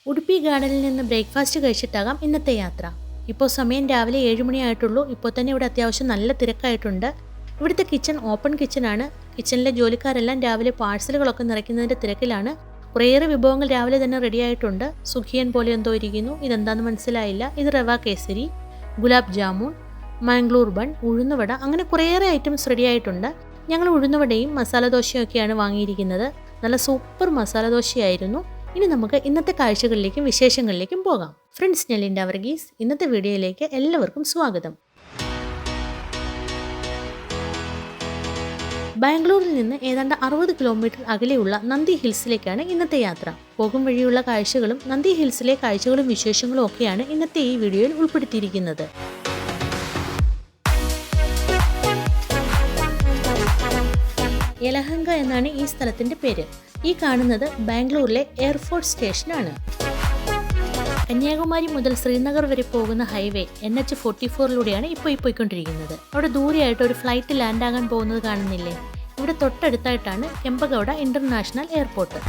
ഉടുപ്പി ഗാർഡനിൽ നിന്ന് ബ്രേക്ക്ഫാസ്റ്റ് കഴിച്ചിട്ടാകാം ഇന്നത്തെ യാത്ര. ഇപ്പോൾ സമയം രാവിലെ 7 മണിയായിട്ടുള്ളൂ. ഇപ്പോൾ തന്നെ ഇവിടെ അത്യാവശ്യം നല്ല തിരക്കായിട്ടുണ്ട്. ഇവിടുത്തെ കിച്ചൺ ഓപ്പൺ കിച്ചണാണ്. കിച്ചണിലെ ജോലിക്കാരെല്ലാം രാവിലെ പാഴ്സലുകളൊക്കെ നിറയ്ക്കുന്നതിൻ്റെ തിരക്കിലാണ്. കുറേയേറെ വിഭവങ്ങൾ രാവിലെ തന്നെ റെഡിയായിട്ടുണ്ട്. സുഖിയൻ പോലെ എന്തോ ഇരിക്കുന്നു, ഇതെന്താണെന്ന് മനസ്സിലായില്ല. ഇത് റവ കേസരി, ഗുലാബ് ജാമുൻ, മാംഗ്ലൂർ ബൺ, ഉഴുന്നുവട, അങ്ങനെ കുറേയേറെ ഐറ്റംസ് റെഡിയായിട്ടുണ്ട്. ഞങ്ങൾ ഉഴുന്നുവടയും മസാല ദോശയും ഒക്കെയാണ് വാങ്ങിയിരിക്കുന്നത്. നല്ല സൂപ്പർ മസാല ദോശയായിരുന്നു. ഇനി നമുക്ക് ഇന്നത്തെ കാഴ്ചകളിലേക്കും വിശേഷങ്ങളിലേക്കും പോകാം. ഫ്രണ്ട്സ്, ഞാൻ ലിൻഡ വർഗീസ്. ഇന്നത്തെ വീഡിയോയിലേക്ക് എല്ലാവർക്കും സ്വാഗതം. ബാംഗ്ലൂരിൽ നിന്ന് ഏതാണ്ട് 60 കിലോമീറ്റർ അകലെയുള്ള നന്ദി ഹിൽസിലേക്കാണ് ഇന്നത്തെ യാത്ര. പോകും വഴിയുള്ള കാഴ്ചകളും നന്ദി ഹിൽസിലെ കാഴ്ചകളും വിശേഷങ്ങളും ഒക്കെയാണ് ഇന്നത്തെ ഈ വീഡിയോയിൽ ഉൾപ്പെടുത്തിയിരിക്കുന്നത്. യലഹങ്ക എന്നാണ് ഈ സ്ഥലത്തിന്റെ പേര്. ഈ കാണുന്നത് ബാംഗ്ലൂരിലെ എയർഫോഴ്സ് സ്റ്റേഷനാണ്. കന്യാകുമാരി മുതൽ ശ്രീനഗർ വരെ പോകുന്ന ഹൈവേ NH44 ഇപ്പോൾ പോയിക്കൊണ്ടിരിക്കുന്നത്. അവിടെ ദൂരെയായിട്ട് ഒരു ഫ്ലൈറ്റ് ലാൻഡ് ആകാൻ പോകുന്നത് കാണുന്നില്ലേ? ഇവിടെ തൊട്ടടുത്തായിട്ടാണ് കെമ്പഗൌഡ ഇന്റർനാഷണൽ എയർപോർട്ട്.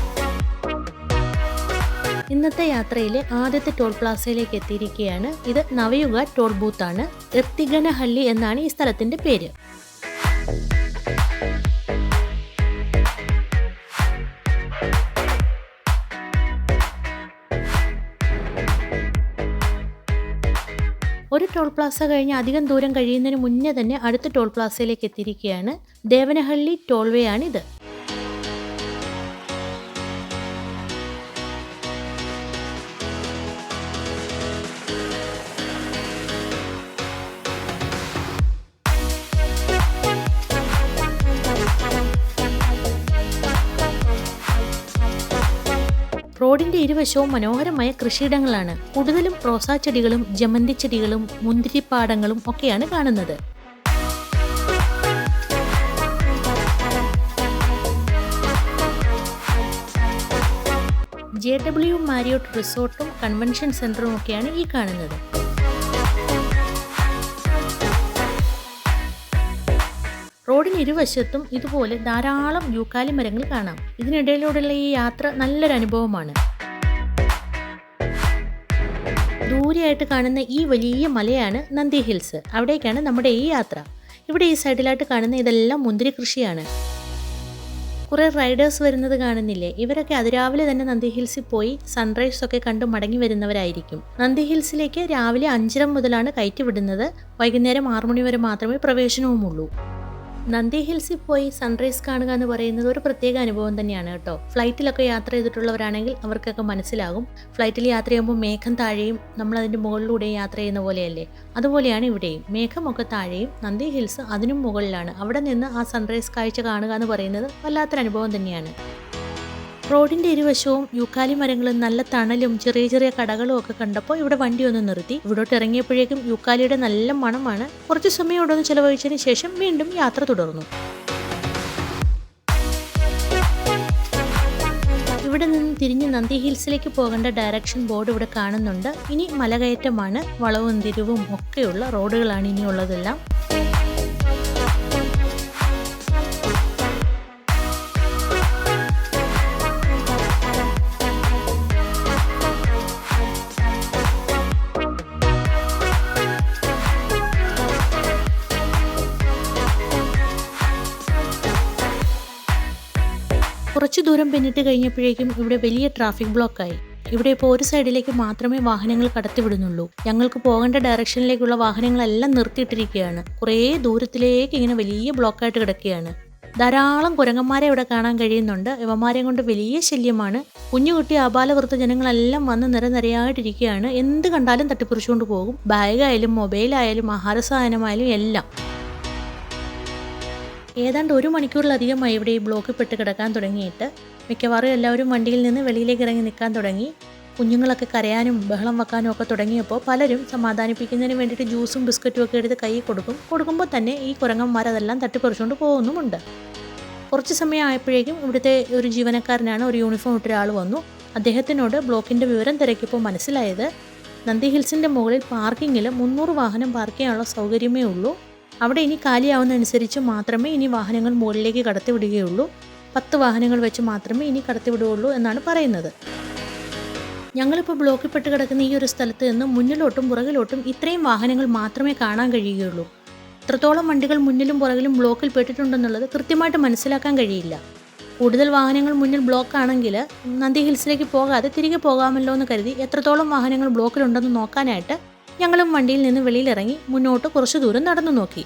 ഇന്നത്തെ യാത്രയിലെ ആദ്യത്തെ ടോൾ പ്ലാസയിലേക്ക് എത്തിയിരിക്കുകയാണ്. ഇത് നവയുഗ ടോൾ ബൂത്താണ്. എർത്തിഗനഹള്ളി എന്നാണ് ഈ സ്ഥലത്തിന്റെ പേര്. ഒരു ടോൾ പ്ലാസ കഴിഞ്ഞ് അധികം ദൂരം കഴിയുന്നതിന് മുന്നേ തന്നെ അടുത്ത ടോൾ പ്ലാസയിലേക്ക് എത്തിയിരിക്കുകയാണ്. ദേവനഹള്ളി ടോൾവേ ആണിത്. റോഡിന്റെ ഇരുവശവും മനോഹരമായ കൃഷിയിടങ്ങളാണ്. കൂടുതലും റോസാ ചെടികളും ജമന്തി ചെടികളും മുന്തിരിപ്പാടങ്ങളും ഒക്കെയാണ് കാണുന്നത്. JW മാരിയോട്ട് റിസോർട്ടും കൺവെൻഷൻ സെന്ററും ഒക്കെയാണ് ഈ കാണുന്നത്. റോഡിന് ഇരുവശത്തും ഇതുപോലെ ധാരാളം യൂക്കാലി മരങ്ങൾ കാണാം. ഇതിനിടയിലൂടെയുള്ള ഈ യാത്ര നല്ലൊരു അനുഭവമാണ്. ദൂരെയായിട്ട് കാണുന്ന ഈ വലിയ മലയാണ് നന്ദി ഹിൽസ്. അവിടേക്കാണ് നമ്മുടെ ഈ യാത്ര. ഇവിടെ ഈ സൈഡിലായിട്ട് കാണുന്ന ഇതെല്ലാം മുന്തിരി കൃഷിയാണ്. കുറെ റൈഡേഴ്സ് വരുന്നത് കാണുന്നില്ലേ? ഇവരൊക്കെ അതിരാവിലെ തന്നെ നന്ദി ഹിൽസിൽ പോയി സൺറൈസ് ഒക്കെ കണ്ടു മടങ്ങി വരുന്നവരായിരിക്കും. നന്ദി ഹിൽസിലേക്ക് രാവിലെ 5:30 മുതലാണ് കയറ്റി വിടുന്നത്. വൈകുന്നേരം 6 മണി വരെ മാത്രമേ പ്രവേശനവുമുള്ളൂ. നന്ദി ഹിൽസിൽ പോയി സൺറൈസ് കാണുക എന്ന് പറയുന്നത് ഒരു പ്രത്യേക അനുഭവം തന്നെയാണ് കേട്ടോ. ഫ്ലൈറ്റിലൊക്കെ യാത്ര ചെയ്തിട്ടുള്ളവരാണെങ്കിൽ അവർക്കൊക്കെ മനസ്സിലാകും. ഫ്ലൈറ്റിൽ യാത്ര ചെയ്യുമ്പോൾ മേഘം താഴെയും നമ്മൾ അതിൻ്റെ മുകളിലൂടെ യാത്ര ചെയ്യുന്ന പോലെയല്ലേ? അതുപോലെയാണ് ഇവിടെയും. മേഘമൊക്കെ താഴെയും നന്ദി ഹിൽസ് അതിനും മുകളിലാണ്. അവിടെ നിന്ന് ആ സൺറൈസ് കാഴ്ച കാണുക എന്ന് പറയുന്നത് വല്ലാത്തൊരു അനുഭവം തന്നെയാണ്. റോഡിന്റെ ഇരുവശവും യൂക്കാലി മരങ്ങളും നല്ല തണലും ചെറിയ ചെറിയ കടകളും ഒക്കെ കണ്ടപ്പോൾ ഇവിടെ വണ്ടി ഒന്ന് നിർത്തി. ഇവിടോട്ട് ഇറങ്ങിയപ്പോഴേക്കും യൂക്കാലിയുടെ നല്ല മണമാണ്. കുറച്ച് സമയം ഇവിടെ ഒന്ന് ചെലവഴിച്ചതിന് ശേഷം വീണ്ടും യാത്ര തുടർന്നു. ഇവിടെ നിന്ന് തിരിഞ്ഞ് നന്ദി ഹിൽസിലേക്ക് പോകേണ്ട ഡയറക്ഷൻ ബോർഡ് ഇവിടെ കാണുന്നുണ്ട്. ഇനി മലകയറ്റമാണ്. വളവും തിരിവും ഒക്കെയുള്ള റോഡുകളാണ് ഇനിയുള്ളതെല്ലാം. കുറച്ചു ദൂരം പിന്നിട്ട് കഴിഞ്ഞപ്പോഴേക്കും ഇവിടെ വലിയ ട്രാഫിക് ബ്ലോക്കായി. ഇവിടെ ഇപ്പോൾ ഒരു സൈഡിലേക്ക് മാത്രമേ വാഹനങ്ങൾ കടത്തിവിടുന്നുള്ളൂ. ഞങ്ങൾക്ക് പോകേണ്ട ഡയറക്ഷനിലേക്കുള്ള വാഹനങ്ങളെല്ലാം നിർത്തിയിട്ടിരിക്കുകയാണ്. കുറേ ദൂരത്തിലേക്ക് ഇങ്ങനെ വലിയ ബ്ലോക്കായിട്ട് കിടക്കുകയാണ്. ധാരാളം കുരങ്ങന്മാരെ ഇവിടെ കാണാൻ കഴിയുന്നുണ്ട്. ഇവന്മാരെ കൊണ്ട് വലിയ ശല്യമാണ്. കുഞ്ഞുകുട്ടി ആബാലവൃദ്ധ ജനങ്ങളെല്ലാം വന്ന് നിരനിരയായിട്ടിരിക്കുകയാണ്. എന്ത് കണ്ടാലും തട്ടിപ്പറിച്ചുകൊണ്ട് പോകും. ബാഗായാലും മൊബൈലായാലും ആഹാര സാധനമായാലും എല്ലാം. ഏതാണ്ട് 1 മണിക്കൂറിലധികമായി ഇവിടെ ഈ ബ്ലോക്കിൽ പെട്ട് കിടക്കാൻ തുടങ്ങിയിട്ട്. മിക്കവാറും എല്ലാവരും വണ്ടിയിൽ നിന്ന് വെളിയിലേക്ക് ഇറങ്ങി നിൽക്കാൻ തുടങ്ങി. കുഞ്ഞുങ്ങളൊക്കെ കരയാനും ബഹളം വെക്കാനും ഒക്കെ തുടങ്ങിയപ്പോൾ പലരും സമാധാനിപ്പിക്കുന്നതിന് വേണ്ടിയിട്ട് ജ്യൂസും ബിസ്ക്കറ്റും ഒക്കെ എടുത്ത് കൈ കൊടുക്കുമ്പോൾ തന്നെ ഈ കുരങ്ങന്മാർ അതെല്ലാം തട്ടിപ്പറിച്ചുകൊണ്ട് പോകുന്നുമുണ്ട്. കുറച്ച് സമയം ആയപ്പോഴേക്കും ഇവിടുത്തെ ഒരു ജീവനക്കാരനാണ്, ഒരു യൂണിഫോം ഇട്ട ഒരാൾ വന്നു. അദ്ദേഹത്തിനോട് ബ്ലോക്കിൻ്റെ വിവരം തിരക്കിയപ്പോൾ മനസ്സിലായത് നന്ദി ഹിൽസിൻ്റെ മുകളിൽ പാർക്കിങ്ങിൽ 300 വാഹനം പാർക്ക് ചെയ്യാനുള്ള സൗകര്യമേ ഉള്ളൂ. അവിടെ ഇനി കാലിയാവുന്നതനുസരിച്ച് മാത്രമേ ഇനി വാഹനങ്ങൾ മുകളിലേക്ക് കടത്തിവിടുകയുള്ളൂ. 10 വാഹനങ്ങൾ വെച്ച് മാത്രമേ ഇനി കടത്തിവിടുകയുള്ളൂ എന്നാണ് പറയുന്നത്. ഞങ്ങളിപ്പോൾ ബ്ലോക്കിൽ പെട്ട് കിടക്കുന്ന ഈ ഒരു സ്ഥലത്ത് നിന്ന് മുന്നിലോട്ടും പുറകിലോട്ടും ഇത്രയും വാഹനങ്ങൾ മാത്രമേ കാണാൻ കഴിയുകയുള്ളൂ. എത്രത്തോളം വണ്ടികൾ മുന്നിലും പുറകിലും ബ്ലോക്കിൽ പെട്ടിട്ടുണ്ടെന്നുള്ളത് കൃത്യമായിട്ട് മനസ്സിലാക്കാൻ കഴിയില്ല. കൂടുതൽ വാഹനങ്ങൾ മുന്നിൽ ബ്ലോക്ക് ആണെങ്കിൽ നന്ദി ഹിൽസിലേക്ക് പോകാതെ തിരികെ പോകാമല്ലോ എന്ന് കരുതി എത്രത്തോളം വാഹനങ്ങൾ ബ്ലോക്കിലുണ്ടെന്ന് നോക്കാനായിട്ട് ഞങ്ങളും വണ്ടിയിൽ നിന്ന് വെളിയിലിറങ്ങി മുന്നോട്ട് കുറച്ച് ദൂരം നടന്നു നോക്കി.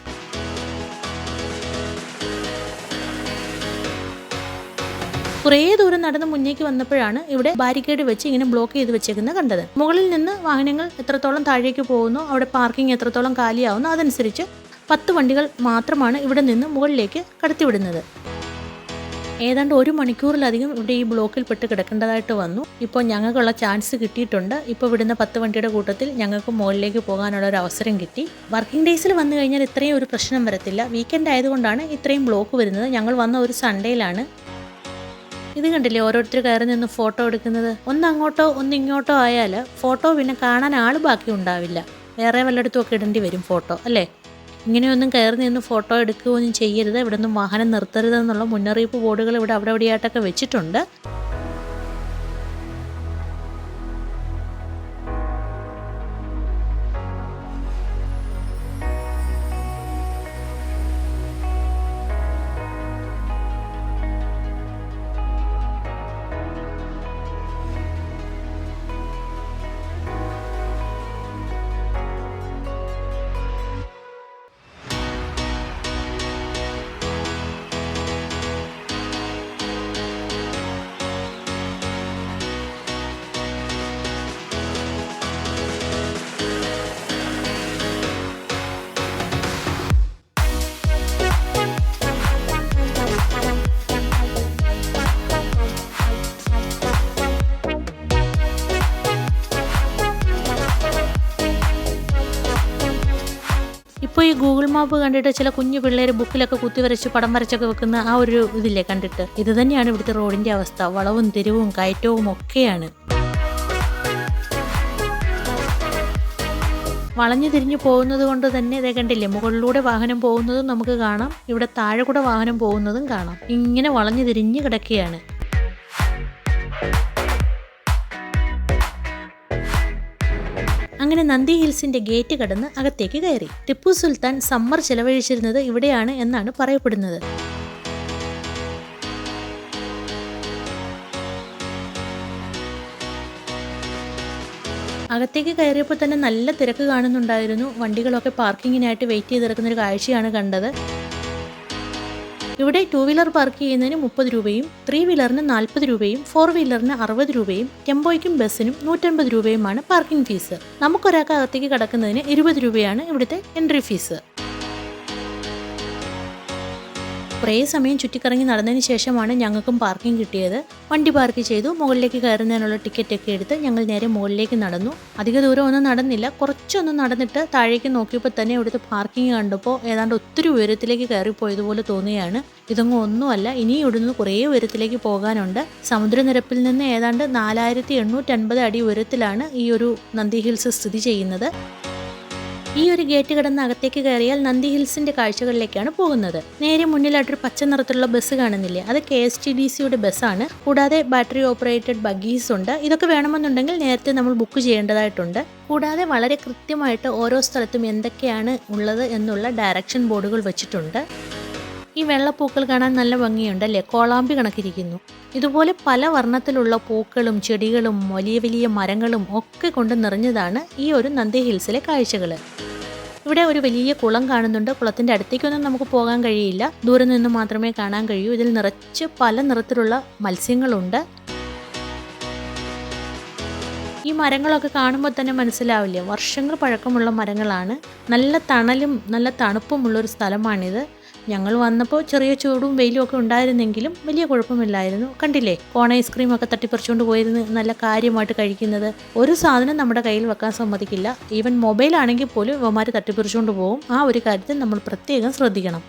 കുറേ ദൂരം നടന്ന് മുന്നേക്ക് വന്നപ്പോഴാണ് ഇവിടെ ബാരിക്കേഡ് വെച്ച് ഇങ്ങനെ ബ്ലോക്ക് ചെയ്ത് വെച്ചേക്കുന്നത് കണ്ടത്. മുകളിൽ നിന്ന് വാഹനങ്ങൾ എത്രത്തോളം താഴേക്ക് പോകുന്നു, അവിടെ പാർക്കിംഗ് എത്രത്തോളം കാലിയാവുന്നു, അതനുസരിച്ച് 10 വണ്ടികൾ മാത്രമാണ് ഇവിടെ നിന്ന് മുകളിലേക്ക് കടത്തിവിടുന്നത്. ഏതാണ്ട് 1 മണിക്കൂറിലധികം ഇവിടെ ഈ ബ്ലോക്കിൽ പെട്ട് കിടക്കേണ്ടതായിട്ട് വന്നു. ഇപ്പോൾ ഞങ്ങൾക്കുള്ള ചാൻസ് കിട്ടിയിട്ടുണ്ട്. ഇപ്പോൾ വിടുന്ന 10 വണ്ടിയുടെ കൂട്ടത്തിൽ ഞങ്ങൾക്ക് മുകളിലേക്ക് പോകാനുള്ള ഒരു അവസരം കിട്ടി. വർക്കിംഗ് ഡേയ്സിൽ വന്നു കഴിഞ്ഞാൽ ഇത്രയും ഒരു പ്രശ്നം വരത്തില്ല. വീക്കെൻഡ് ആയതുകൊണ്ടാണ് ഇത്രയും ബ്ലോക്ക് വരുന്നത്. ഞങ്ങൾ വന്ന ഒരു സൺഡേയിലാണ്. ഇത് കണ്ടില്ലേ, ഓരോരുത്തർ കയറി നിന്ന് ഫോട്ടോ എടുക്കുന്നത്. ഒന്ന് അങ്ങോട്ടോ ഒന്ന് ഇങ്ങോട്ടോ ആയാൽ ഫോട്ടോ പിന്നെ കാണാൻ ആൾ ബാക്കി ഉണ്ടാവില്ല. വേറെ വല്ലയിടത്തും ഒക്കെ ഇടേണ്ടി വരും ഫോട്ടോ, അല്ലേ? ഇങ്ങനെയൊന്നും കയറി നിന്ന് ഫോട്ടോ എടുക്കുകയൊന്നും ചെയ്യരുത്, ഇവിടെ നിന്നും വാഹനം നിർത്തരുതെന്നുള്ള മുന്നറിയിപ്പ് ബോർഡുകൾ ഇവിടെ അവിടെ ഇവിടെയായിട്ടൊക്കെ വെച്ചിട്ടുണ്ട്. ഇപ്പോൾ ഈ ഗൂഗിൾ മാപ്പ് കണ്ടിട്ട് ചില കുഞ്ഞു പിള്ളേർ ബുക്കിലൊക്കെ കുത്തിവരച്ച് പടം വരച്ചൊക്കെ വെക്കുന്ന ആ ഒരു ഇതില്ലേ കണ്ടിട്ട്, ഇത് തന്നെയാണ് ഇവിടുത്തെ റോഡിൻ്റെ അവസ്ഥ. വളവും തിരിവും കയറ്റവും ഒക്കെയാണ്. വളഞ്ഞു തിരിഞ്ഞു പോകുന്നത് കൊണ്ട് തന്നെ ഇതേ കണ്ടില്ലേ, മുകളിലൂടെ വാഹനം പോകുന്നതും നമുക്ക് കാണാം, ഇവിടെ താഴെ കൂടെ വാഹനം പോകുന്നതും കാണാം. ഇങ്ങനെ വളഞ്ഞു തിരിഞ്ഞ് കിടക്കുകയാണ്. അങ്ങനെ നന്ദി ഹിൽസിന്റെ ഗേറ്റ് കടന്ന് അകത്തേക്ക് കയറി. ടിപ്പു സുൽത്താൻ സമ്മർ ചെലവഴിച്ചിരുന്നത് ഇവിടെയാണ് എന്നാണ് പറയപ്പെടുന്നത്. അകത്തേക്ക് കയറിയപ്പോൾ തന്നെ നല്ല തിരക്ക് കാണുന്നുണ്ടായിരുന്നു. വണ്ടികളൊക്കെ പാർക്കിങ്ങിനായിട്ട് വെയിറ്റ് ചെയ്തിരിക്കുന്ന ഒരു കാഴ്ചയാണ് കണ്ടത്. ഇവിടെ 2 വീലർ പാർക്ക് ചെയ്യുന്നതിന് 30 രൂപയും 3 വീലറിന് 40 രൂപയും 4 വീലറിന് 60 രൂപയും ടെമ്പോയ്ക്കും ബസ്സിനും 150 രൂപയുമാണ് പാർക്കിംഗ് ഫീസ്. നമുക്കൊരാൾക്ക് അകത്തേക്ക് കടക്കുന്നതിന് 20 രൂപയാണ് ഇവിടുത്തെ എൻട്രി ഫീസ്. കുറേ സമയം ചുറ്റിക്കറങ്ങി നടന്നതിന് ശേഷമാണ് ഞങ്ങൾക്കും പാർക്കിംഗ് കിട്ടിയത്. വണ്ടി പാർക്ക് ചെയ്തു, മുകളിലേക്ക് കയറുന്നതിനുള്ള ടിക്കറ്റൊക്കെ എടുത്ത് ഞങ്ങൾ നേരെ മുകളിലേക്ക് നടന്നു. അധിക ദൂരം ഒന്നും നടന്നില്ല, കുറച്ചൊന്നും നടന്നിട്ട് താഴേക്ക് നോക്കിയപ്പോൾ തന്നെ ഇവിടുത്തെ പാർക്കിംഗ് കണ്ടപ്പോൾ ഏതാണ്ട് ഒത്തിരി ഉയരത്തിലേക്ക് കയറിപ്പോയതുപോലെ തോന്നുകയാണ്. ഇതൊന്നും ഒന്നുമല്ല, ഇനി ഇവിടുന്ന് കുറേ ഉയരത്തിലേക്ക് പോകാനുണ്ട്. സമുദ്രനിരപ്പിൽ നിന്ന് ഏതാണ്ട് 4850 അടി ഉയരത്തിലാണ് ഈ ഒരു നന്ദി ഹിൽസ് സ്ഥിതി ചെയ്യുന്നത്. ഈ ഒരു ഗേറ്റ് കടന്ന് അകത്തേക്ക് കയറിയാൽ നന്ദി ഹിൽസിന്റെ കാഴ്ചകളിലേക്കാണ് പോകുന്നത്. നേരെ മുന്നിലായിട്ടൊരു പച്ച നിറത്തിലുള്ള ബസ് കാണുന്നില്ലേ, അത് KSTDCയുടെ ബസ്സാണ്. കൂടാതെ ബാറ്ററി ഓപ്പറേറ്റഡ് ബഗ്ഗീസ് ഉണ്ട്. ഇതൊക്കെ വേണമെന്നുണ്ടെങ്കിൽ നേരത്തെ നമ്മൾ ബുക്ക് ചെയ്യേണ്ടതായിട്ടുണ്ട്. കൂടാതെ വളരെ കൃത്യമായിട്ട് ഓരോ സ്ഥലത്തും എന്തൊക്കെയാണ് ഉള്ളത് എന്നുള്ള ഡയറക്ഷൻ ബോർഡുകൾ വെച്ചിട്ടുണ്ട്. ഈ വെള്ളപ്പൂക്കൾ കാണാൻ നല്ല ഭംഗിയുണ്ടല്ലേ, കോളാമ്പി കണക്കിരിക്കുന്നു. ഇതുപോലെ പല വർണ്ണത്തിലുള്ള പൂക്കളും ചെടികളും വലിയ വലിയ മരങ്ങളും ഒക്കെ കൊണ്ട് നിറഞ്ഞതാണ് ഈ ഒരു നന്ദി ഹിൽസിലെ കാഴ്ചകൾ. ഇവിടെ ഒരു വലിയ കുളം കാണുന്നുണ്ട്. കുളത്തിൻ്റെ അടുത്തേക്കൊന്നും നമുക്ക് പോകാൻ കഴിയില്ല, ദൂരെ നിന്ന് മാത്രമേ കാണാൻ കഴിയൂ. ഇതിൽ നിറച്ച് പല നിറത്തിലുള്ള മത്സ്യങ്ങളുണ്ട്. ഈ മരങ്ങളൊക്കെ കാണുമ്പോൾ തന്നെ മനസ്സിലാവില്ലേ, വർഷങ്ങൾ പഴക്കമുള്ള മരങ്ങളാണ്. നല്ല തണലും നല്ല തണുപ്പുമുള്ളൊരു സ്ഥലമാണിത്. ഞങ്ങൾ വന്നപ്പോൾ ചെറിയ ചൂടും വെയിലും ഒക്കെ ഉണ്ടായിരുന്നെങ്കിലും വലിയ കുഴപ്പമില്ലായിരുന്നു. കണ്ടില്ലേ, കോൺ ഐസ്ക്രീമൊക്കെ തട്ടിപ്പറിച്ചുകൊണ്ട് പോയിരുന്ന് നല്ല കാര്യമായിട്ട് കഴിക്കുന്നത്. ഒരു സാധനം നമ്മുടെ കയ്യിൽ വെക്കാൻ സമ്മതിക്കില്ല. ഈവൻ മൊബൈലാണെങ്കിൽ പോലും ഇവന്മാർ തട്ടിപ്പറിച്ചുകൊണ്ട് പോകും. ആ ഒരു കാര്യത്തിൽ നമ്മൾ പ്രത്യേകം ശ്രദ്ധിക്കണം.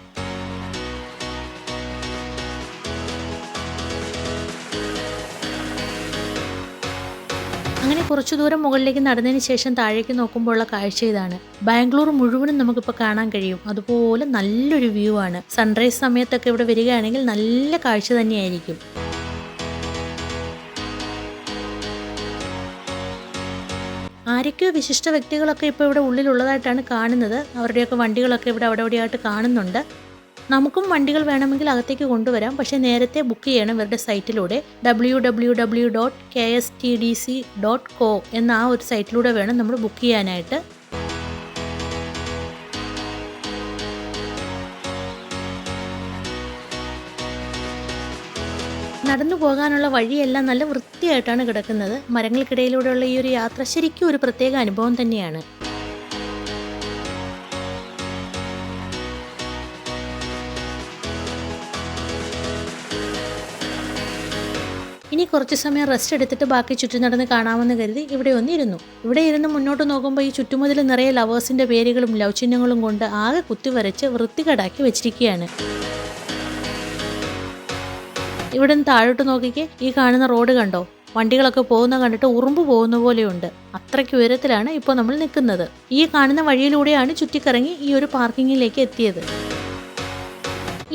അങ്ങനെ കുറച്ചു ദൂരം മുകളിലേക്ക് നടന്നതിന് ശേഷം താഴേക്ക് നോക്കുമ്പോഴുള്ള കാഴ്ച ഇതാണ്. ബാംഗ്ലൂർ മുഴുവനും നമുക്കിപ്പോൾ കാണാൻ കഴിയും. അതുപോലെ നല്ലൊരു വ്യൂ ആണ്. സൺറൈസ് സമയത്തൊക്കെ ഇവിടെ വരികയാണെങ്കിൽ നല്ല കാഴ്ച തന്നെയായിരിക്കും. ആരൊക്കെയോ വിശിഷ്ട വ്യക്തികളൊക്കെ ഇപ്പോൾ ഇവിടെ ഉള്ളിലുള്ളതായിട്ടാണ് കാണുന്നത്. അവരുടെയൊക്കെ വണ്ടികളൊക്കെ ഇവിടെ അവിടെ ഇവിടെയായിട്ട് കാണുന്നുണ്ട്. നമുക്കും വണ്ടികൾ വേണമെങ്കിൽ അകത്തേക്ക് കൊണ്ടുവരാം. പക്ഷേ നേരത്തെ ബുക്ക് ചെയ്യണം ഇവരുടെ സൈറ്റിലൂടെ. www.kstdc.co എന്ന ആ ഒരു സൈറ്റിലൂടെ വേണം നമ്മൾ ബുക്ക് ചെയ്യാനായിട്ട്. നടന്നു പോകാനുള്ള വഴിയെല്ലാം നല്ല വൃത്തിയായിട്ടാണ് കിടക്കുന്നത്. മരങ്ങൾക്കിടയിലൂടെയുള്ള ഈ ഒരു യാത്ര ശരിക്കും ഒരു പ്രത്യേക അനുഭവം തന്നെയാണ്. ഇനി കുറച്ച് സമയം റെസ്റ്റ് എടുത്തിട്ട് ബാക്കി ചുറ്റും നടന്ന് കാണാമെന്ന് കരുതി ഇവിടെ ഒന്നിരുന്നു. ഇവിടെ ഇരുന്ന് മുന്നോട്ട് നോക്കുമ്പോൾ ഈ ചുറ്റുമുതൽ നിറയെ ലവേഴ്സിന്റെ പേരുകളും ലവ് ചിഹ്നങ്ങളും കൊണ്ട് ആകെ കുത്തിവരച്ച് വൃത്തികേടാക്കി വെച്ചിരിക്കുകയാണ്. ഇവിടെ നിന്ന് താഴോട്ട് നോക്കിക്കേ, ഈ കാണുന്ന റോഡ് കണ്ടോ? വണ്ടികളൊക്കെ പോകുന്ന കണ്ടിട്ട് ഉറുമ്പ് പോകുന്ന പോലെയുണ്ട്. അത്രയ്ക്ക് ഉയരത്തിലാണ് ഇപ്പോൾ നമ്മൾ നിൽക്കുന്നത്. ഈ കാണുന്ന വഴിയിലൂടെയാണ് ചുറ്റിക്കറങ്ങി ഈ ഒരു പാർക്കിങ്ങിലേക്ക് എത്തിയത്.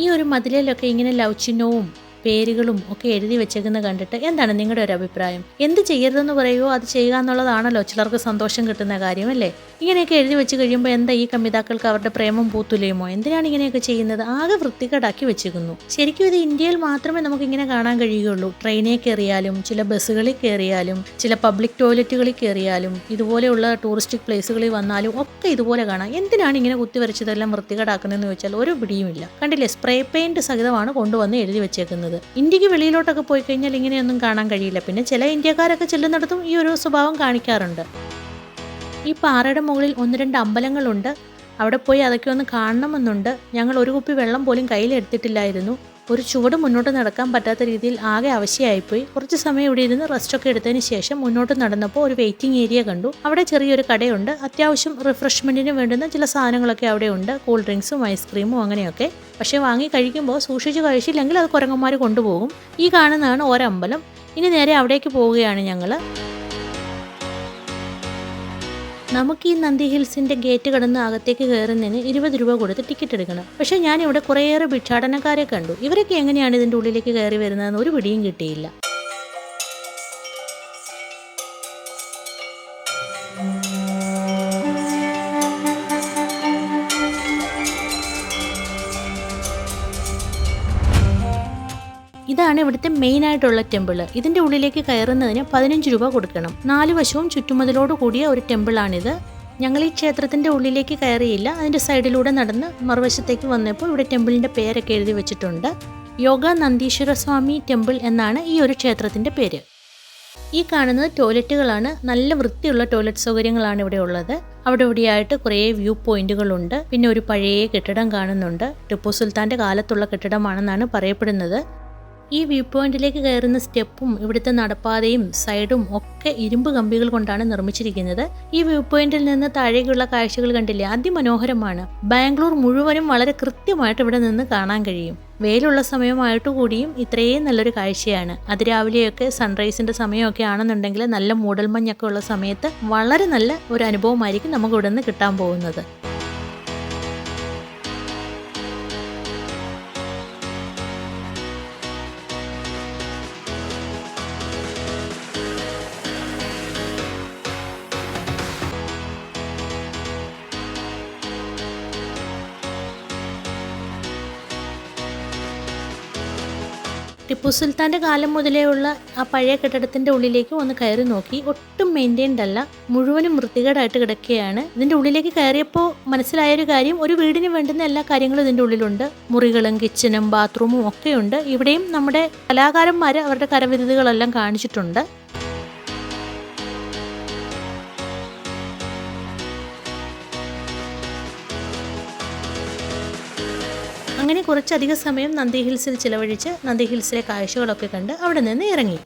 ഈ ഒരു മതിലിലൊക്കെ ഇങ്ങനെ ലവ് ചിഹ്നവും പേരുകളും ഒക്കെ എഴുതി വെച്ചേക്കുന്ന കണ്ടിട്ട് എന്താണ് നിങ്ങളുടെ ഒരു അഭിപ്രായം? എന്ത് ചെയ്യരുതെന്ന് പറയുമോ അത് ചെയ്യുക എന്നുള്ളതാണല്ലോ ചിലർക്ക് സന്തോഷം കിട്ടുന്ന കാര്യമല്ലേ? ഇങ്ങനെയൊക്കെ എഴുതി വെച്ച് കഴിയുമ്പോൾ എന്താ ഈ കമ്മിതാക്കൾക്ക് അവരുടെ പ്രേമം പൂത്തുലയുമോ? എന്തിനാണ് ഇങ്ങനെയൊക്കെ ചെയ്യുന്നത്? ആകെ വൃത്തികേടാക്കി വെച്ചിരിക്കുന്നു. ശരിക്കും ഇത് ഇന്ത്യയിൽ മാത്രമേ നമുക്ക് ഇങ്ങനെ കാണാൻ കഴിയുകയുള്ളൂ. ട്രെയിനിൽ കയറിയാലും ചില ബസ്സുകളിൽ കയറിയാലും ചില പബ്ലിക് ടോയ്ലറ്റുകളിൽ കയറിയാലും ഇതുപോലെയുള്ള ടൂറിസ്റ്റിക് പ്ലേസുകളിൽ വന്നാലും ഒക്കെ ഇതുപോലെ കാണാം. എന്തിനാണ് ഇങ്ങനെ കുത്തിവരച്ചതെല്ലാം വൃത്തികേടാക്കുന്നതെന്ന് ചോദിച്ചാൽ ഒരു പിടിയുമില്ല. കണ്ടില്ലേ, സ്പ്രേ പെയിന്റ് സഹിതമാണ് കൊണ്ടുവന്ന് എഴുതി വെച്ചേക്കുന്നത്. ഇന്ത്യക്ക് വെളിയിലോട്ടൊക്കെ പോയി കഴിഞ്ഞാൽ ഇങ്ങനെയൊന്നും കാണാൻ കഴിയില്ല. പിന്നെ ചില ഇന്ത്യക്കാരൊക്കെ ചെല്ലുന്നിടത്തും ഈ ഒരു സ്വഭാവം കാണിക്കാറുണ്ട്. ഈ പാറയുടെ മുകളിൽ 1-2 അമ്പലങ്ങളുണ്ട്. അവിടെ പോയി അതൊക്കെ ഒന്ന് കാണണമെന്നുണ്ട്. ഞങ്ങൾ ഒരു കുപ്പി വെള്ളം പോലും കയ്യിലെടുത്തിട്ടില്ലായിരുന്നു. ഒരു ചുവട് മുന്നോട്ട് നടക്കാൻ പറ്റാത്ത രീതിയിൽ ആകെ അവശയായിപ്പോയി. കുറച്ച് സമയം ഇവിടെ ഇരുന്ന് റെസ്റ്റൊക്കെ എടുത്തതിന് ശേഷം മുന്നോട്ട് നടന്നപ്പോൾ ഒരു വെയിറ്റിംഗ് ഏരിയ കണ്ടു. അവിടെ ചെറിയൊരു കടയുണ്ട്. അത്യാവശ്യം റിഫ്രഷ്മെന്റിന് വേണ്ടുന്ന ചില സാധനങ്ങളൊക്കെ അവിടെ ഉണ്ട്. കൂൾ ഡ്രിങ്ക്സും ഐസ്ക്രീമും അങ്ങനെയൊക്കെ. പക്ഷേ വാങ്ങി കഴിക്കുമ്പോൾ സൂക്ഷിച്ച് കഴിച്ചില്ലെങ്കിൽ അത് കുരങ്ങന്മാർ കൊണ്ടുപോകും. ഈ കാണുന്നതാണ് ഒരമ്പലം. ഇനി നേരെ അവിടേക്ക് പോവുകയാണ് ഞങ്ങൾ. നമുക്ക് ഈ നന്ദി ഹിൽസിന്റെ ഗേറ്റ് കടന്ന് അകത്തേക്ക് കയറുന്നതിന് 20 രൂപ കൊടുത്ത് ടിക്കറ്റ് എടുക്കണം. പക്ഷേ ഞാനിവിടെ കുറേയേറെ ഭിക്ഷാടനക്കാരെ കണ്ടു. ഇവരൊക്കെ എങ്ങനെയാണ് ഇതിൻ്റെ ഉള്ളിലേക്ക് കയറി വരുന്നതെന്ന് ഒരു പിടിയും കിട്ടിയില്ല. ഇതാണ് ഇവിടുത്തെ മെയിൻ ആയിട്ടുള്ള ടെമ്പിള്. ഇതിന്റെ ഉള്ളിലേക്ക് കയറുന്നതിന് 15 രൂപ കൊടുക്കണം. 4 വശവും ചുറ്റുമതിലോട് കൂടിയ ഒരു ടെമ്പിളാണിത്. ഞങ്ങൾ ഈ ക്ഷേത്രത്തിന്റെ ഉള്ളിലേക്ക് കയറിയില്ല. അതിന്റെ സൈഡിലൂടെ നടന്ന് മറുവശത്തേക്ക് വന്നപ്പോൾ ഇവിടെ ടെമ്പിളിന്റെ പേരൊക്കെ എഴുതി വെച്ചിട്ടുണ്ട്. യോഗ നന്ദീശ്വര സ്വാമി ടെമ്പിൾ എന്നാണ് ഈ ഒരു ക്ഷേത്രത്തിന്റെ പേര്. ഈ കാണുന്നത് ടോയ്ലറ്റുകളാണ്. നല്ല വൃത്തിയുള്ള ടോയ്ലറ്റ് സൗകര്യങ്ങളാണ് ഇവിടെ ഉള്ളത്. അവിടെ ഇവിടെയായിട്ട് കുറേ വ്യൂ പോയിന്റുകളുണ്ട്. പിന്നെ ഒരു പഴയ കെട്ടിടം കാണുന്നുണ്ട്. ടിപ്പു സുൽത്താന്റെ കാലത്തുള്ള കെട്ടിടമാണെന്നാണ് പറയപ്പെടുന്നത്. ഈ വ്യൂ പോയിന്റിലേക്ക് കയറുന്ന സ്റ്റെപ്പും ഇവിടുത്തെ നടപ്പാതയും സൈഡും ഒക്കെ ഇരുമ്പ് കമ്പികൾ കൊണ്ടാണ് നിർമ്മിച്ചിരിക്കുന്നത്. ഈ വ്യൂ പോയിന്റിൽ നിന്ന് താഴേക്കുള്ള കാഴ്ചകൾ കണ്ടില്ലേ, അതിമനോഹരമാണ്. ബാംഗ്ലൂർ മുഴുവനും വളരെ കൃത്യമായിട്ട് ഇവിടെ നിന്ന് കാണാൻ കഴിയും. വെയിലുള്ള സമയമായിട്ട് കൂടിയും ഇത്രയും നല്ലൊരു കാഴ്ചയാണ്. അതിരാവിലെയൊക്കെ സൺറൈസിന്റെ സമയമൊക്കെ ആണെന്നുണ്ടെങ്കിൽ നല്ല മൂടൽമഞ്ഞൊക്കെ ഉള്ള സമയത്ത് വളരെ നല്ല ഒരു അനുഭവമായിരിക്കും നമുക്ക് ഇവിടെ നിന്ന് കിട്ടാൻ പോകുന്നത്. ടിപ്പു സുൽത്താന്റെ കാലം മുതലേ ഉള്ള ആ പഴയ കെട്ടിടത്തിന്റെ ഉള്ളിലേക്ക് ഒന്ന് കയറി നോക്കി. ഒട്ടും മെയിൻറ്റൈൻഡ് അല്ല, മുഴുവനും വൃത്തികേടായിട്ട് കിടക്കുകയാണ്. ഇതിന്റെ ഉള്ളിലേക്ക് കയറിയപ്പോൾ മനസ്സിലായൊരു കാര്യം, ഒരു വീടിന് വേണ്ടുന്ന എല്ലാ കാര്യങ്ങളും ഇതിന്റെ ഉള്ളിലുണ്ട്. മുറികളും കിച്ചണും ബാത്റൂമും ഒക്കെയുണ്ട്. ഇവിടെയും നമ്മുടെ കലാകാരന്മാർ അവരുടെ കരവിരുതുകളെല്ലാം കാണിച്ചിട്ടുണ്ട്. അങ്ങനെ കുറച്ചധികം സമയം നന്ദി ഹിൽസിൽ ചിലവഴിച്ച് നന്ദി ഹിൽസിലെ കാഴ്ചകളൊക്കെ കണ്ട് അവിടെ നിന്ന് ഇറങ്ങി.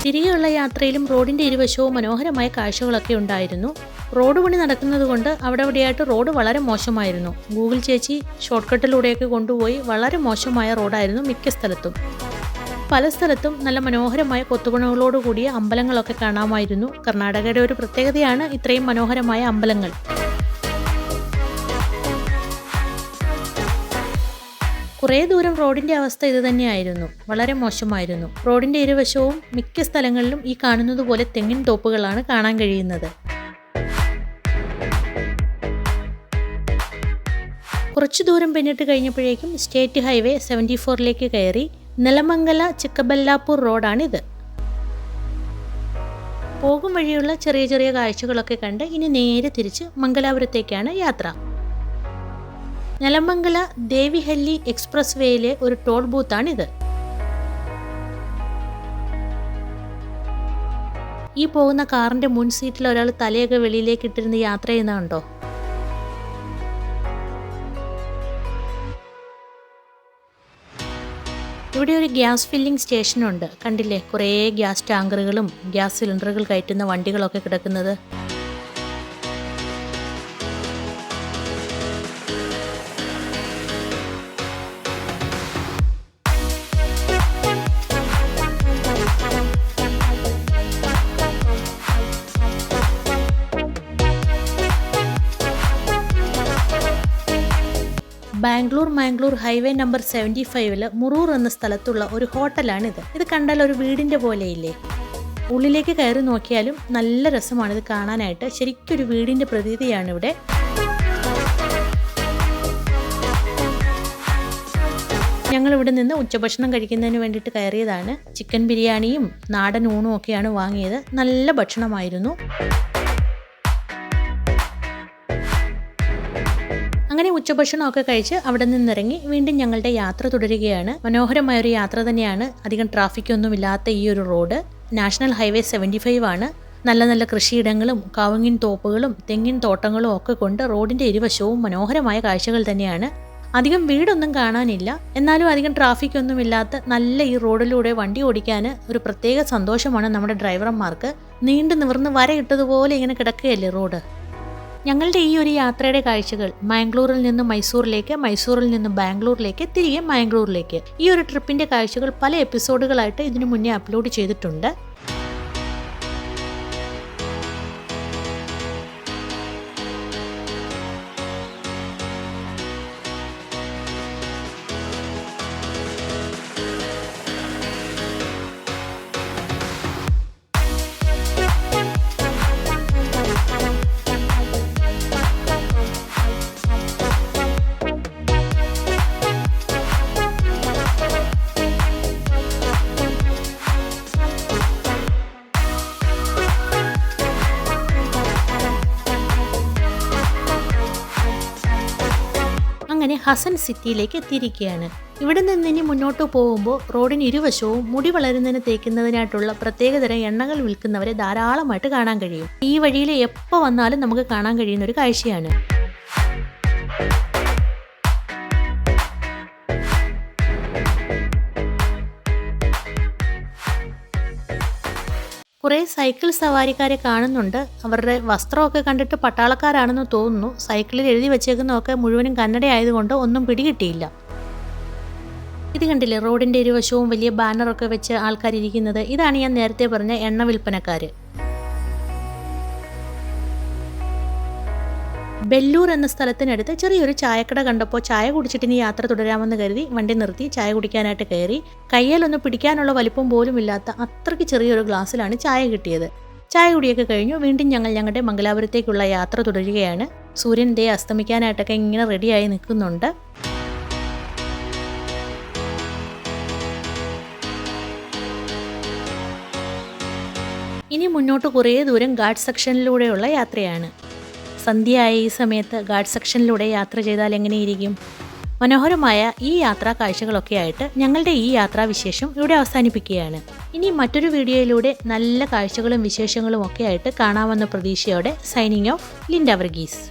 തിരികെയുള്ള യാത്രയിലും റോഡിന്റെ ഇരുവശവും മനോഹരമായ കാഴ്ചകളൊക്കെ ഉണ്ടായിരുന്നു. റോഡ് പണി നടക്കുന്നത് കൊണ്ട് അവിടെ അവിടെയായിട്ട് റോഡ് വളരെ മോശമായിരുന്നു. ഗൂഗിൾ ചേച്ചി ഷോർട്ട് കട്ടിലൂടെയൊക്കെ കൊണ്ടുപോയി. വളരെ മോശമായ റോഡായിരുന്നു മിക്ക സ്ഥലത്തും. പല സ്ഥലത്തും നല്ല മനോഹരമായ കൊത്തുപണികളോട് കൂടിയ അമ്പലങ്ങളൊക്കെ കാണാമായിരുന്നു. കർണാടകയുടെ ഒരു പ്രത്യേകതയാണ് ഇത്രയും മനോഹരമായ അമ്പലങ്ങൾ. കുറേ ദൂരം റോഡിൻ്റെ അവസ്ഥ ഇത് തന്നെയായിരുന്നു. വളരെ മോശമായിരുന്നു. റോഡിൻ്റെ ഇരുവശവും മിക്ക സ്ഥലങ്ങളിലും ഈ കാണുന്നത് പോലെ തെങ്ങിൻ തോപ്പുകളാണ് കാണാൻ കഴിയുന്നത്. കുറച്ചു ദൂരം പിന്നിട്ട് കഴിഞ്ഞപ്പോഴേക്കും സ്റ്റേറ്റ് ഹൈവേ 74 കയറി. നെലമംഗല ചിക്കബല്ലാപൂർ റോഡാണിത്. പോകും വഴിയുള്ള ചെറിയ ചെറിയ കാഴ്ചകളൊക്കെ കണ്ട് ഇനി നേരെ തിരിച്ച് മംഗലാപുരത്തേക്കാണ് യാത്ര. നെലമംഗല ദേവിഹല്ലി എക്സ്പ്രസ് വേയിലെ ഒരു ടോൾ ബൂത്താണിത്. ഈ പോകുന്ന കാറിന്റെ മുൻ സീറ്റിൽ ഒരാൾ തലയൊക്കെ വെളിയിലേക്ക് ഇട്ടിരുന്ന് യാത്ര ചെയ്യുന്നുണ്ടോ? ഇവിടെ ഒരു ഗ്യാസ് ഫില്ലിംഗ് സ്റ്റേഷനുണ്ട്. കണ്ടില്ലേ, കുറേ ഗ്യാസ് ടാങ്കറുകളും ഗ്യാസ് സിലിണ്ടറുകൾ കയറ്റുന്ന വണ്ടികളൊക്കെ കിടക്കുന്നത്. ബാംഗ്ലൂർ ഹൈവേ നമ്പർ 75 മുറൂർ എന്ന സ്ഥലത്തുള്ള ഒരു ഹോട്ടലാണിത്. ഇത് കണ്ടാൽ ഒരു വീടിൻ്റെ പോലെയില്ലേ? ഉള്ളിലേക്ക് കയറി നോക്കിയാലും നല്ല രസമാണിത് കാണാനായിട്ട്. ശരിക്കൊരു വീടിൻ്റെ പ്രതീതിയാണ് ഇവിടെ. ഞങ്ങളിവിടെ നിന്ന് ഉച്ചഭക്ഷണം കഴിക്കുന്നതിന് വേണ്ടിയിട്ട് കയറിയതാണ്. ചിക്കൻ ബിരിയാണിയും നാടൻ ഊണും ഒക്കെയാണ് വാങ്ങിയത്. നല്ല ഭക്ഷണമായിരുന്നു. അങ്ങനെ ഉച്ചഭക്ഷണമൊക്കെ കഴിച്ച് അവിടെ നിന്നിറങ്ങി വീണ്ടും ഞങ്ങളുടെ യാത്ര തുടരുകയാണ്. മനോഹരമായൊരു യാത്ര തന്നെയാണ്. അധികം ട്രാഫിക്കൊന്നുമില്ലാത്ത ഈ ഒരു റോഡ് നാഷണൽ ഹൈവേ 75 ആണ്. നല്ല നല്ല കൃഷിയിടങ്ങളും കവുങ്ങിൻ തോപ്പുകളും തെങ്ങിൻ തോട്ടങ്ങളും ഒക്കെ കൊണ്ട് റോഡിൻ്റെ ഇരുവശവും മനോഹരമായ കാഴ്ചകൾ തന്നെയാണ്. അധികം വീടൊന്നും കാണാനില്ല, എന്നാലും അധികം ട്രാഫിക്കൊന്നുമില്ലാത്ത നല്ല ഈ റോഡിലൂടെ വണ്ടി ഓടിക്കാൻ ഒരു പ്രത്യേക സന്തോഷമാണ് നമ്മുടെ ഡ്രൈവർമാർക്ക്. നീണ്ടു നിവർന്ന് വരയിട്ടതുപോലെ ഇങ്ങനെ കിടക്കുകയല്ലേ റോഡ്. ഞങ്ങളുടെ ഈ ഒരു യാത്രയുടെ കാഴ്ചകൾ മാംഗ്ലൂരിൽ നിന്ന് മൈസൂറിലേക്ക്, മൈസൂരിൽ നിന്ന് ബാംഗ്ലൂരിലേക്ക്, തിരികെ മാംഗ്ലൂരിലേക്ക്. ഈ ഒരു ട്രിപ്പിൻ്റെ കാഴ്ചകൾ പല എപ്പിസോഡുകളായിട്ട് ഇതിനു മുന്നേ അപ്ലോഡ് ചെയ്തിട്ടുണ്ട്. അങ്ങനെ ഹസൻ സിറ്റിയിലേക്ക് എത്തിയിരിക്കുകയാണ്. ഇവിടെ നിന്ന് ഇനി മുന്നോട്ട് പോകുമ്പോൾ റോഡിന് ഇരുവശവും മുടി വളരുന്നതിന് തേക്കുന്നതിനായിട്ടുള്ള പ്രത്യേകതരം എണ്ണകൾ വിൽക്കുന്നവരെ ധാരാളമായിട്ട് കാണാൻ കഴിയും. ഈ വഴിയിൽ എപ്പോൾ വന്നാലും നമുക്ക് കാണാൻ കഴിയുന്ന ഒരു കാഴ്ചയാണ്. കുറേ സൈക്കിൾ സവാരിക്കാരെ കാണുന്നുണ്ട്. അവരുടെ വസ്ത്രമൊക്കെ കണ്ടിട്ട് പട്ടാളക്കാരാണെന്ന് തോന്നുന്നു. സൈക്കിളിൽ എഴുതി വെച്ചേക്കുന്നതൊക്കെ മുഴുവനും കന്നഡ ആയതുകൊണ്ട് ഒന്നും പിടികിട്ടിയില്ല. ഇത് കണ്ടില്ലേ, റോഡിൻ്റെ ഇരുവശവും വലിയ ബാനറൊക്കെ വെച്ച് ആൾക്കാരിരിക്കുന്നത്. ഇതാണ് ഞാൻ നേരത്തെ പറഞ്ഞ എണ്ണ വിൽപ്പനക്കാർ. ബെല്ലൂർ എന്ന സ്ഥലത്തിനടുത്ത് ചെറിയൊരു ചായക്കട കണ്ടപ്പോൾ ചായ കുടിച്ചിട്ട് ഇനി യാത്ര തുടരാമെന്ന് കരുതി വണ്ടി നിർത്തി ചായ കുടിക്കാനായിട്ട് കയറി. കയ്യിലൊന്ന് പിടിക്കാനുള്ള വലിപ്പം പോലും ഇല്ലാത്ത അത്രയ്ക്ക് ചെറിയൊരു ഗ്ലാസ്സിലാണ് ചായ കിട്ടിയത്. ചായ കുടിയൊക്കെ കഴിഞ്ഞു വീണ്ടും ഞങ്ങൾ ഞങ്ങളുടെ മംഗലാപുരത്തേക്കുള്ള യാത്ര തുടരുകയാണ്. സൂര്യൻ ദേ അസ്തമിക്കാനായിട്ടൊക്കെ ഇങ്ങനെ റെഡിയായി നിൽക്കുന്നുണ്ട്. ഇനി മുന്നോട്ട് കുറേ ദൂരം ഗാർഡ് സെക്ഷനിലൂടെയുള്ള യാത്രയാണ്. സന്ധ്യയായ ഈ സമയത്ത് ഗാർഡ് സെക്ഷനിലൂടെ യാത്ര ചെയ്താൽ എങ്ങനെയിരിക്കും? മനോഹരമായ ഈ യാത്രാ കാഴ്ചകളൊക്കെ ആയിട്ട് ഞങ്ങളുടെ ഈ യാത്രാവിശേഷം ഇവിടെ അവസാനിപ്പിക്കുകയാണ്. ഇനി മറ്റൊരു വീഡിയോയിലൂടെ നല്ല കാഴ്ചകളും വിശേഷങ്ങളും ഒക്കെ ആയിട്ട് കാണാമെന്ന പ്രതീക്ഷയോടെ സൈനിങ് ഓഫ് ലിൻഡ വർഗീസ്.